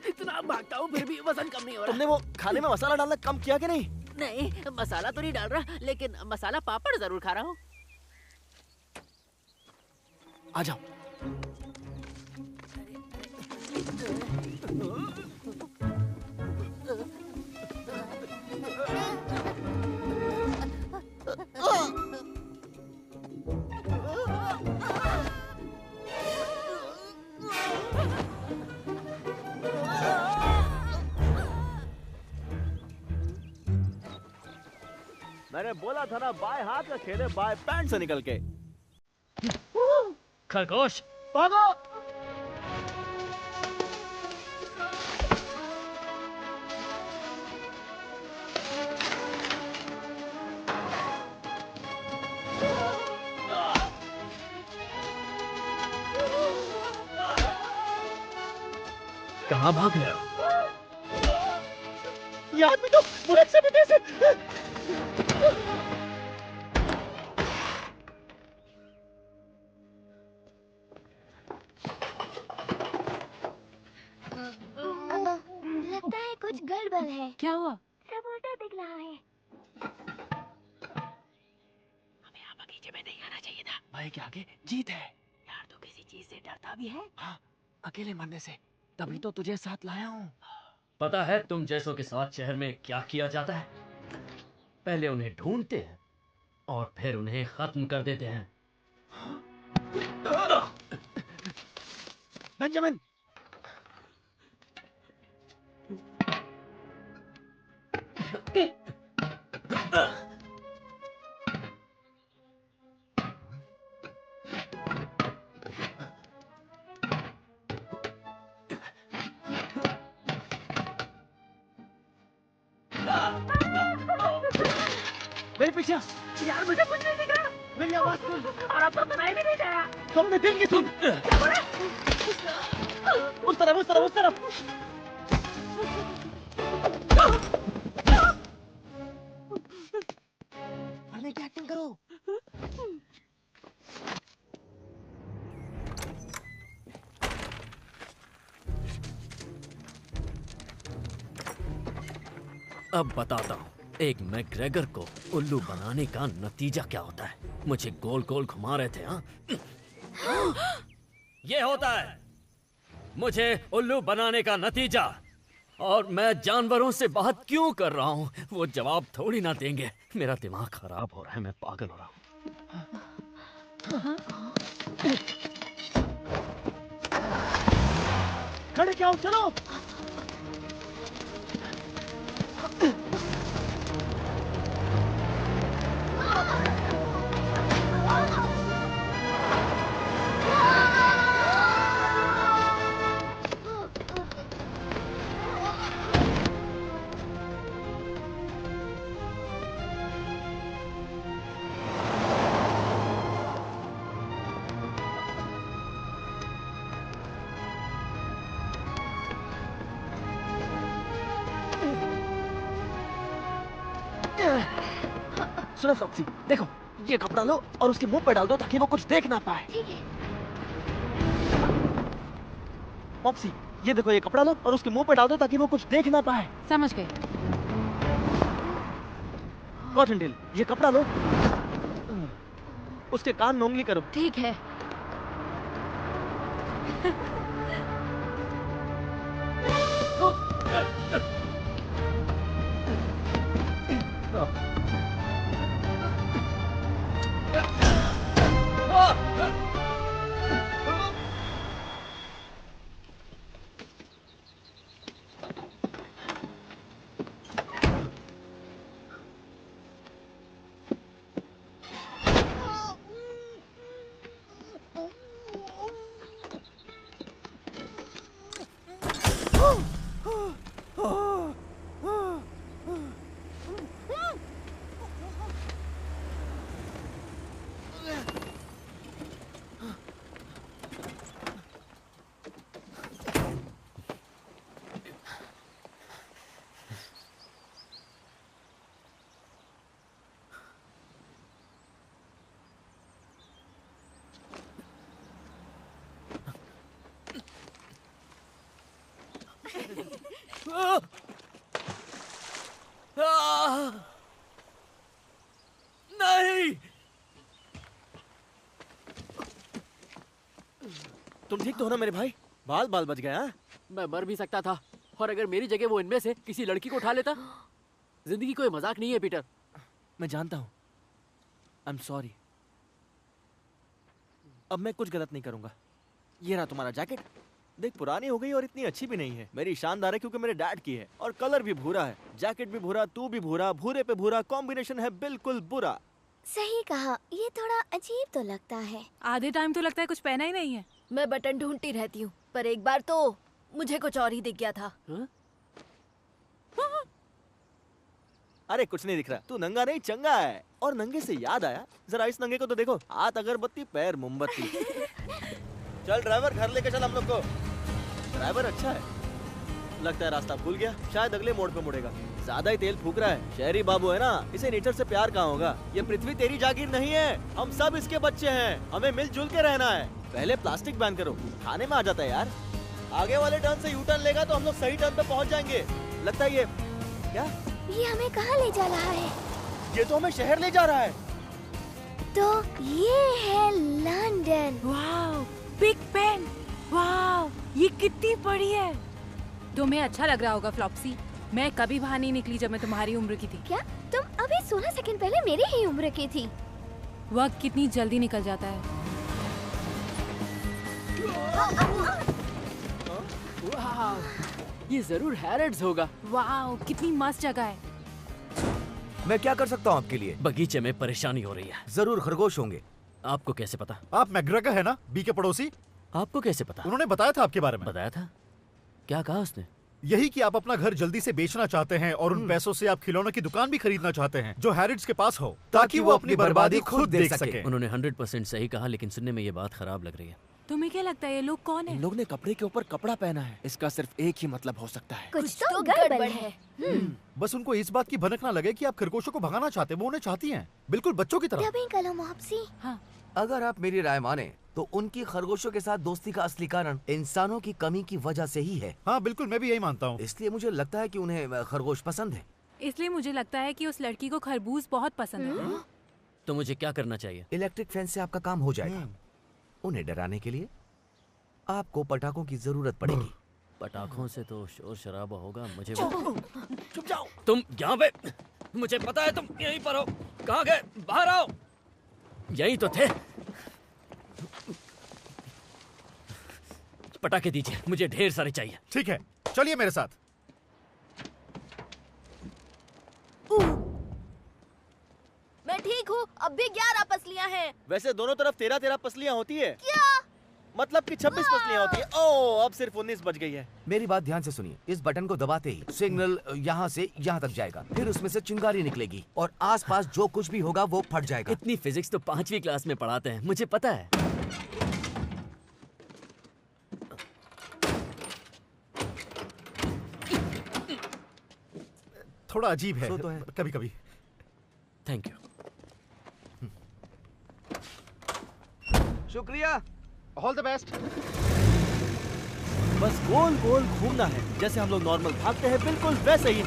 इतना भागता हूँ फिर भी वजन कम नहीं हो रहा। तुमने वो खाने में मसाला डालना कम किया कि नहीं? नहीं, मसाला तो नहीं डाल रहा, लेकिन मसाला पापड़ जरूर खा रहा हूँ। आ जाओ। मैंने बोला था ना, बाएं हाथ का खेल है, बाएं पैंट से निकल के। खरगोश भागो। कहाँ भाग गया? ये आदमी तो बुलेट से भी तेज है। लगता है कुछ गड़बड़ है। क्या हुआ? सब उल्टा दिख रहा है। हमें यहाँ बगीचे में नहीं आना चाहिए था। भाई के आगे जीत है। यार तू किसी चीज से डरता भी है? हाँ, अकेले मरने से। तभी तो तुझे साथ लाया हूँ। पता है तुम जैसों के साथ शहर में क्या किया जाता है? पहले उन्हें ढूंढते हैं और फिर उन्हें खत्म कर देते हैं। बेंजामिन, मेरे पीछे। यार मुझे कुछ नहीं दिख रहा। मेरी आवाज सुन। और अब तो सुनाई भी नहीं दे रहा। तुमने दिल की सुन। उस तरफ, उस तरफ, उस तरफ। मरने की एक्टिंग करो। अब बताता हूँ एक मैग्रेगर को उल्लू बनाने का नतीजा क्या होता है। मुझे गोल गोल घुमा रहे थे। हाँ, ये होता है मुझे उल्लू बनाने का नतीजा। और मैं जानवरों से बात क्यों कर रहा हूँ वो जवाब थोड़ी ना देंगे। मेरा दिमाग खराब हो रहा है, मैं पागल हो रहा हूँ। खड़े क्या हो, चलो। सुनो फॉक्सी, देखो ये कपड़ा लो और उसके मुंह पे डाल दो ताकि वो कुछ देख ना पाए। ठीक है। फॉक्सी, ये देखो ये कपड़ा लो और उसके मुंह पे डाल दो ताकि वो कुछ देख ना पाए। समझ गए। कॉटनटेल, ये कपड़ा लो, उसके कान में उंगली करो। ठीक है। नहीं। तुम ठीक तो हो ना मेरे भाई? बाल बाल बच गया। मैं मर भी सकता था, और अगर मेरी जगह वो इनमें से किसी लड़की को उठा लेता। जिंदगी कोई मजाक नहीं है पीटर। मैं जानता हूँ। I am sorry. अब मैं कुछ गलत नहीं करूंगा। ये रहा तुम्हारा जैकेट। देख, पुरानी हो गई और इतनी अच्छी भी नहीं है। मेरी शानदार है क्योंकि मेरे डैड की है, और कलर भी भूरा है। जैकेट भी भूरा, तू भी भूरा, भूरे पे भूरा, कॉम्बिनेशन है बिल्कुल बुरा। सही कहा, ये थोड़ा अजीब तो लगता है। आधे टाइम तो लगता है कुछ पहना ही नहीं है। मैं बटन ढूंढती रहती हूँ, पर एक बार तो मुझे कुछ और ही दिख गया था। अरे कुछ नहीं दिख रहा, तू नंगा नहीं चंगा है। और नंगे से याद आया, जरा इस नंगे को तो देखो, हाथ अगरबत्ती पैर मोमबत्ती। चल ड्राइवर, घर लेके चल हम लोग को। ड्राइवर अच्छा है, लगता है रास्ता भूल गया, शायद अगले मोड़ पे मुड़ेगा। ज्यादा ही तेल फूक रहा है। शहरी बाबू है ना, इसे नेचर से प्यार कहाँ होगा। ये पृथ्वी तेरी जागीर नहीं है, हम सब इसके बच्चे हैं। हमें मिलजुल के रहना है। पहले प्लास्टिक बैन करो, खाने में आ जाता है यार। आगे वाले टर्न से यू टर्न लेगा तो हम लोग सही टर्न पे पहुंच जाएंगे। लगता है ये क्या? ये हमें कहाँ ले जा रहा है? ये तो हमें शहर ले जा रहा है। तो ये है London. Wow, big Ben. Wow, ये कितनी बड़ी है। तुम्हें अच्छा लग रहा होगा फ्लॉप्सी। मैं कभी बाहर नहीं निकली जब मैं तुम्हारी उम्र की थी। क्या तुम अभी 16 सेकंड पहले मेरी ही उम्र की थी? वक्त कितनी जल्दी निकल जाता है। वाह, ये जरूर हैरड्स होगा। वाओ, कितनी मस्त जगह है। मैं क्या कर सकता हूँ आपके लिए? बगीचे में परेशानी हो रही है। जरूर खरगोश होंगे। आपको कैसे पता? आप मैग्रेगर है ना, बी के पड़ोसी? आपको कैसे पता? उन्होंने बताया था आपके बारे में। बताया था? क्या कहा उसने? यही कि आप अपना घर जल्दी से बेचना चाहते हैं और उन पैसों से आप खिलौनों की दुकान भी खरीदना चाहते हैं जो हैरिड्स के पास हो, ताकि वो अपनी बर्बादी खुद देख सके। उन्होंने 100% सही कहा, लेकिन सुनने में ये बात खराब लग रही है। तुम्हें क्या लगता है ये लोग कौन इन है? लोग ने कपड़े के ऊपर कपड़ा पहना है। इसका सिर्फ एक ही मतलब हो सकता है। कुछ तो गड़बड़ है। बस उनको इस बात की भनक ना लगे कि आप खरगोशों को भगाना चाहते, वो उन्हें चाहती हैं, बिल्कुल बच्चों की तरह। डबिंग करो मॉप्सी। हाँ, अगर आप मेरी राय माने तो उनकी खरगोशों के साथ दोस्ती का असली कारण इंसानों की कमी की वजह से ही है। हाँ बिल्कुल, मैं भी यही मानता हूँ। इसलिए मुझे लगता है कि उन्हें खरगोश पसंद है। इसलिए मुझे लगता है कि उस लड़की को खरबूज बहुत पसंद है। तो मुझे क्या करना चाहिए? इलेक्ट्रिक फेंस से आपका काम हो जाएगा। उन्हें डराने के लिए आपको पटाखों की जरूरत पड़ेगी। पटाखों से तो शोर शराबा होगा। मुझे चुप जाओ। तुम यहाँ पे, मुझे पता है तुम यहीं पर हो। कहाँ गए? बाहर आओ। यहीं तो थे। पटाखे दीजिए, मुझे ढेर सारे चाहिए। ठीक है, चलिए मेरे साथ। मैं ठीक हूँ, अब भी 11 पसलियाँ हैं। वैसे दोनों तरफ 13-13 पसलियां होती है। क्या? मतलब कि 26 पसलियां होती है। ओह, अब सिर्फ 19 बच गई है। मेरी बात ध्यान से सुनिए। इस बटन को दबाते ही सिग्नल यहाँ से यहाँ तक जाएगा, फिर उसमें से चिंगारी निकलेगी और आसपास जो कुछ भी होगा वो फट जाएगा। इतनी फिजिक्स तो 5वीं क्लास में पढ़ाते हैं, मुझे पता है। थोड़ा अजीब है, तो है। कभी कभी। Thank you. शुक्रिया। All the best. बस गोल गोल घूमना है, जैसे हम लोग नॉर्मल भागते हैं, बिल्कुल वैसे ही।